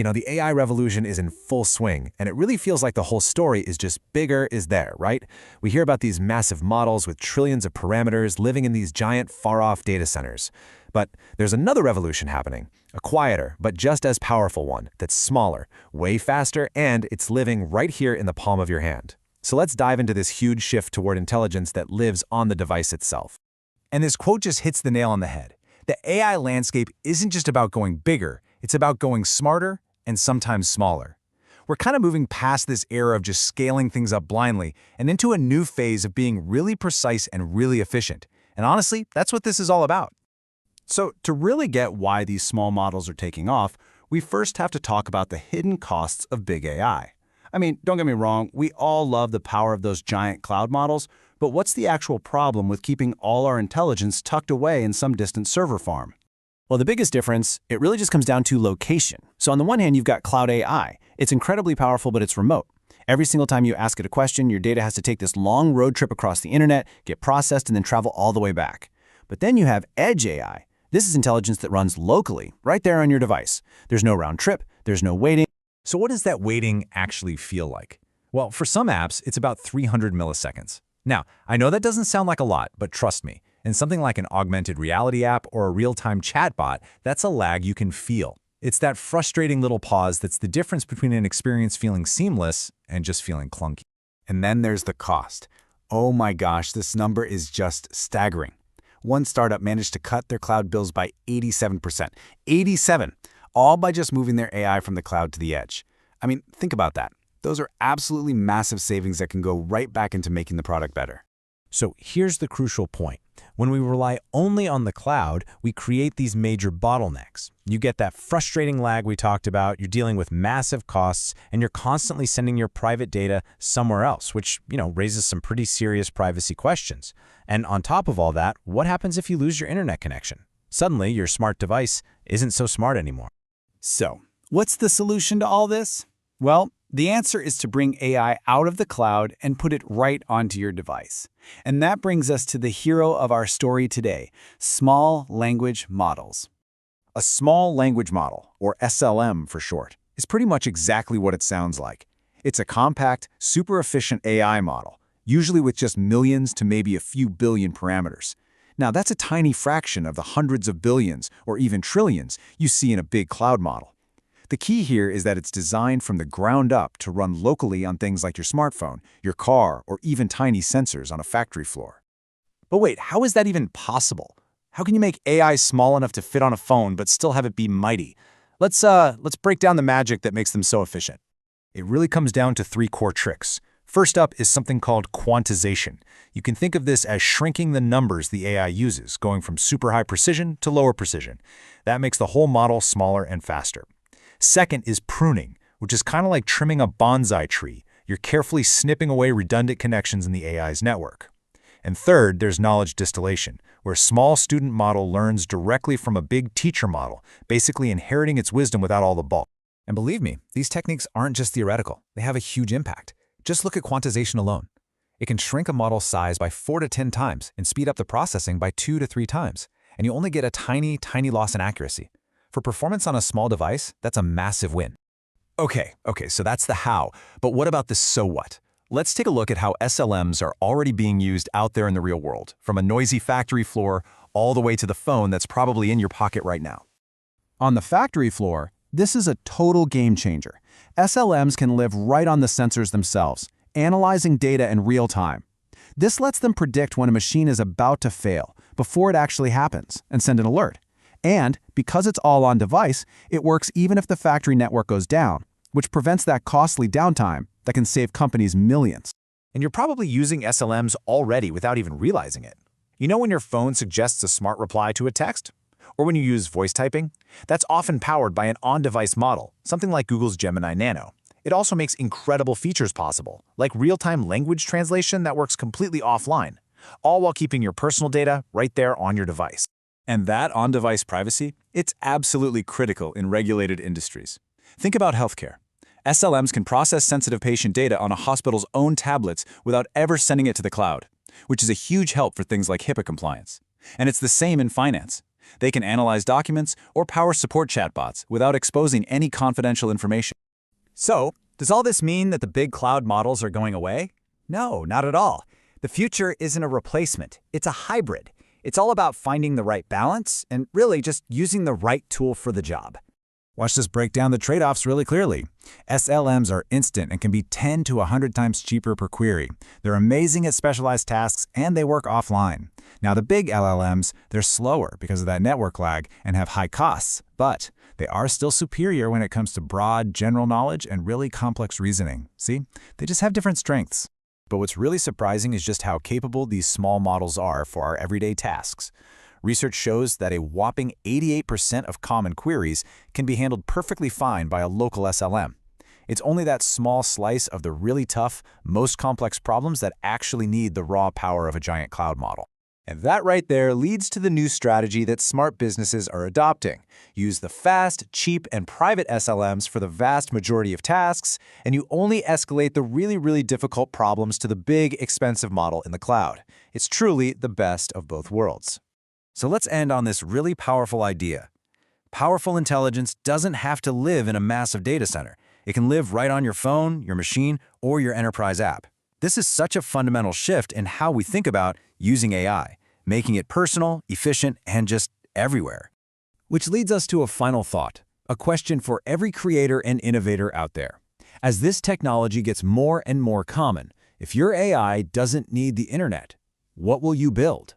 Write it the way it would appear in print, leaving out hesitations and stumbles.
The AI revolution is in full swing, and it really feels like the whole story is just bigger is there, right? We hear about these massive models with trillions of parameters living in these giant, far-off data centers. But there's another revolution happening, a quieter, but just as powerful one that's smaller, way faster, and it's living right here in the palm of your hand. So let's dive into this huge shift toward intelligence that lives on the device itself. And this quote just hits the nail on the head. The AI landscape isn't just about going bigger, it's about going smarter and sometimes smaller. We're kind of moving past this era of just scaling things up blindly and into a new phase of being really precise and really efficient. And honestly, that's what this is all about. So to really get why these small models are taking off, we first have to talk about the hidden costs of big AI. I mean, don't get me wrong, we all love the power of those giant cloud models, but what's the actual problem with keeping all our intelligence tucked away in some distant server farm? Well, the biggest difference, it really just comes down to location. So on the one hand, you've got cloud AI. It's incredibly powerful, but it's remote. Every single time you ask it a question, your data has to take this long road trip across the internet, get processed, and then travel all the way back. But then you have edge AI. This is intelligence that runs locally, right there on your device. There's no round trip, there's no waiting. So what does that waiting actually feel like? Well, for some apps, it's about 300 milliseconds. Now, I know that doesn't sound like a lot, but trust me, in something like an augmented reality app or a real-time chatbot, that's a lag you can feel. It's that frustrating little pause that's the difference between an experience feeling seamless and just feeling clunky. And then there's the cost. Oh my gosh, this number is just staggering. One startup managed to cut their cloud bills by 87%. 87! All by just moving their AI from the cloud to the edge. I mean, think about that. Those are absolutely massive savings that can go right back into making the product better. So here's the crucial point. When we rely only on the cloud, we create these major bottlenecks. You get that frustrating lag we talked about, you're dealing with massive costs, and you're constantly sending your private data somewhere else, which, raises some pretty serious privacy questions. And on top of all that, what happens if you lose your internet connection? Suddenly, your smart device isn't so smart anymore. So, what's the solution to all this? Well, the answer is to bring AI out of the cloud and put it right onto your device. And that brings us to the hero of our story today, small language models. A small language model, or SLM for short, is pretty much exactly what it sounds like. It's a compact, super efficient AI model, usually with just millions to maybe a few billion parameters. Now, that's a tiny fraction of the hundreds of billions or even trillions you see in a big cloud model. The key here is that it's designed from the ground up to run locally on things like your smartphone, your car, or even tiny sensors on a factory floor. But wait, how is that even possible? How can you make AI small enough to fit on a phone but still have it be mighty? Let's break down the magic that makes them so efficient. It really comes down to 3 core tricks. First up is something called quantization. You can think of this as shrinking the numbers the AI uses, going from super high precision to lower precision. That makes the whole model smaller and faster. Second is pruning, which is kind of like trimming a bonsai tree. You're carefully snipping away redundant connections in the AI's network. And third, there's knowledge distillation, where a small student model learns directly from a big teacher model, basically inheriting its wisdom without all the bulk. And believe me, these techniques aren't just theoretical. They have a huge impact. Just look at quantization alone. It can shrink a model's size by 4 to 10 times and speed up the processing by 2 to 3 times. And you only get a tiny, tiny loss in accuracy. For performance on a small device, that's a massive win. Okay, so that's the how. But what about the so what? Let's take a look at how SLMs are already being used out there in the real world, from a noisy factory floor all the way to the phone that's probably in your pocket right now. On the factory floor, this is a total game changer. SLMs can live right on the sensors themselves, analyzing data in real time. This lets them predict when a machine is about to fail before it actually happens and send an alert. And because it's all on device, it works even if the factory network goes down, which prevents that costly downtime that can save companies millions. And you're probably using SLMs already without even realizing it. You know when your phone suggests a smart reply to a text? Or when you use voice typing? That's often powered by an on-device model, something like Google's Gemini Nano. It also makes incredible features possible, like real-time language translation that works completely offline, all while keeping your personal data right there on your device. And that on-device privacy, it's absolutely critical in regulated industries. Think about healthcare. SLMs can process sensitive patient data on a hospital's own tablets without ever sending it to the cloud, which is a huge help for things like HIPAA compliance. And it's the same in finance. They can analyze documents or power support chatbots without exposing any confidential information. So, does all this mean that the big cloud models are going away? No, not at all. The future isn't a replacement. It's a hybrid. It's all about finding the right balance and really just using the right tool for the job. Watch this break down the trade-offs really clearly. SLMs are instant and can be 10 to 100 times cheaper per query. They're amazing at specialized tasks and they work offline. Now the big LLMs, they're slower because of that network lag and have high costs, but they are still superior when it comes to broad, general knowledge and really complex reasoning. See, they just have different strengths. But what's really surprising is just how capable these small models are for our everyday tasks. Research shows that a whopping 88% of common queries can be handled perfectly fine by a local SLM. It's only that small slice of the really tough, most complex problems that actually need the raw power of a giant cloud model. And that right there leads to the new strategy that smart businesses are adopting. Use the fast, cheap, and private SLMs for the vast majority of tasks, and you only escalate the really difficult problems to the big, expensive model in the cloud. It's truly the best of both worlds. So let's end on this really powerful idea. Powerful intelligence doesn't have to live in a massive data center. It can live right on your phone, your machine, or your enterprise app. This is such a fundamental shift in how we think about using AI, making it personal, efficient, and just everywhere. Which leads us to a final thought, a question for every creator and innovator out there. As this technology gets more and more common, if your AI doesn't need the internet, what will you build?